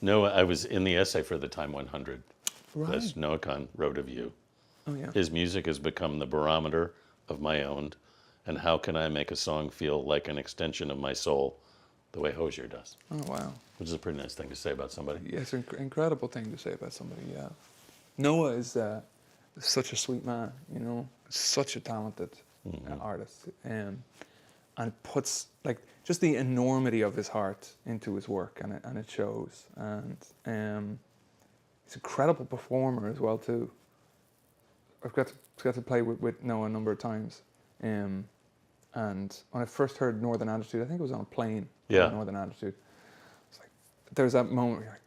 Noah, I was in the essay for the Time 100. Right. As Noah Kahan wrote of you. Oh, yeah. His music has become the barometer of my own, and how can I make a song feel like an extension of my soul the way Hozier does? Oh, wow. Which is a pretty nice thing to say about somebody. Yeah, it's an incredible thing to say about somebody, yeah. Noah is such a sweet man, you know, such a talented artist. And puts, like, just the enormity of his heart into his work, and it shows. And he's an incredible performer as well, too. I've got to play with Noah a number of times. And when I first heard Northern Attitude, I think it was on a plane. Yeah. Northern Attitude. It's like, there's that moment where you're like,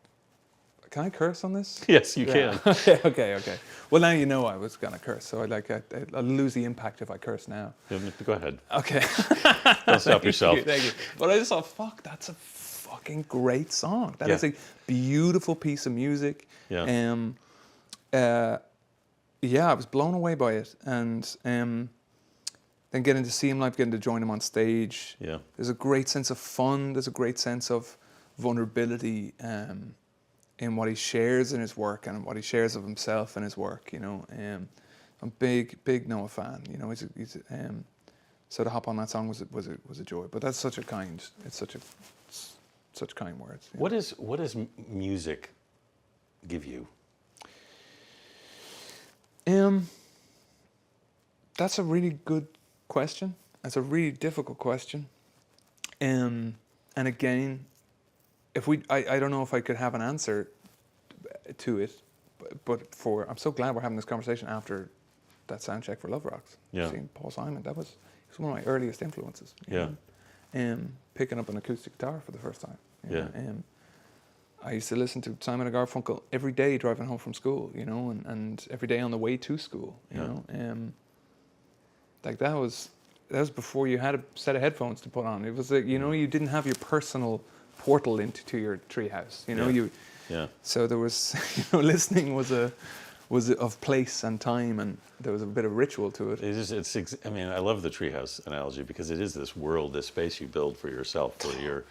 can I curse on this? Yes, you can. Okay. Well, now you know I was going to curse, so I'll lose the impact if I curse now. Go ahead. Okay. Don't stop yourself. Thank you. But I just thought, fuck, that's a fucking great song. That is a beautiful piece of music. Yeah. I was blown away by it. And then getting to see him live, getting to join him on stage. Yeah. There's a great sense of fun. There's a great sense of vulnerability in what he shares in his work and what he shares of himself in his work, you know. I'm a big Noah fan, you know. So to hop on that song was a joy. But that's such kind words. What does music give you? That's a really good question. That's a really difficult question. And again, I don't know if I could have an answer to it, but I'm so glad we're having this conversation after that sound check for Love Rocks. Yeah. Seeing Paul Simon, he was one of my earliest influences. Yeah. Picking up an acoustic guitar for the first time. Yeah. I used to listen to Simon and Garfunkel every day driving home from school, you know, and every day on the way to school, you know. Like that was before you had a set of headphones to put on. It was like, you know, you didn't have your personal portal into your treehouse, you know. So there was, you know, listening was of place and time, and there was a bit of ritual to it. I mean, I love the treehouse analogy because it is this world, this space you build for yourself, where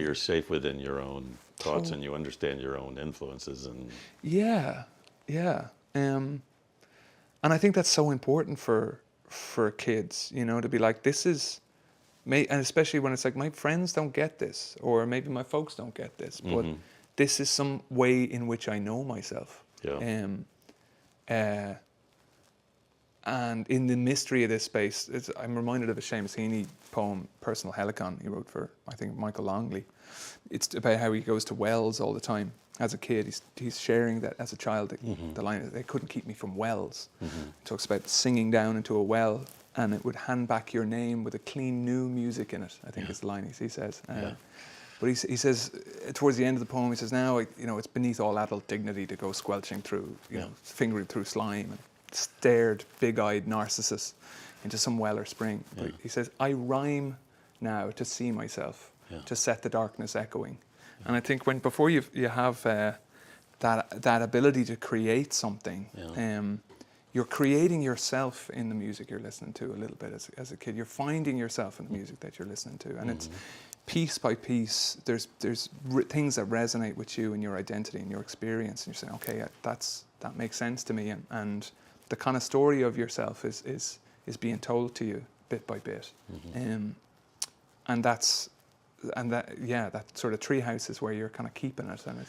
you're safe within your own thoughts and you understand your own influences and. Yeah. And I think that's so important for kids, you know, to be like, this is, and especially when it's like, my friends don't get this, or maybe my folks don't get this, but this is some way in which I know myself. Yeah. And in the mystery of this space, I'm reminded of a Seamus Heaney poem, Personal Helicon, he wrote for, I think, Michael Longley. It's about how he goes to wells all the time. As a kid, he's sharing that as a child, the line, they couldn't keep me from wells. He talks about singing down into a well, and it would hand back your name with a clean new music in it, I think is the line he says. But he says, towards the end of the poem, he says, now, you know, it's beneath all adult dignity to go squelching through, you know, fingering through slime and stared, big-eyed Narcissus into some well or spring. But he says, I rhyme now to see myself, to set the darkness echoing. And I think before you have that ability to create something, you're creating yourself in the music you're listening to a little bit as a kid. You're finding yourself in the music that you're listening to, and it's piece by piece. There's things that resonate with you and your identity and your experience, and you're saying, okay, that makes sense to me, and the kind of story of yourself is being told to you bit by bit, and that sort of treehouse is where you're kind of keeping it, and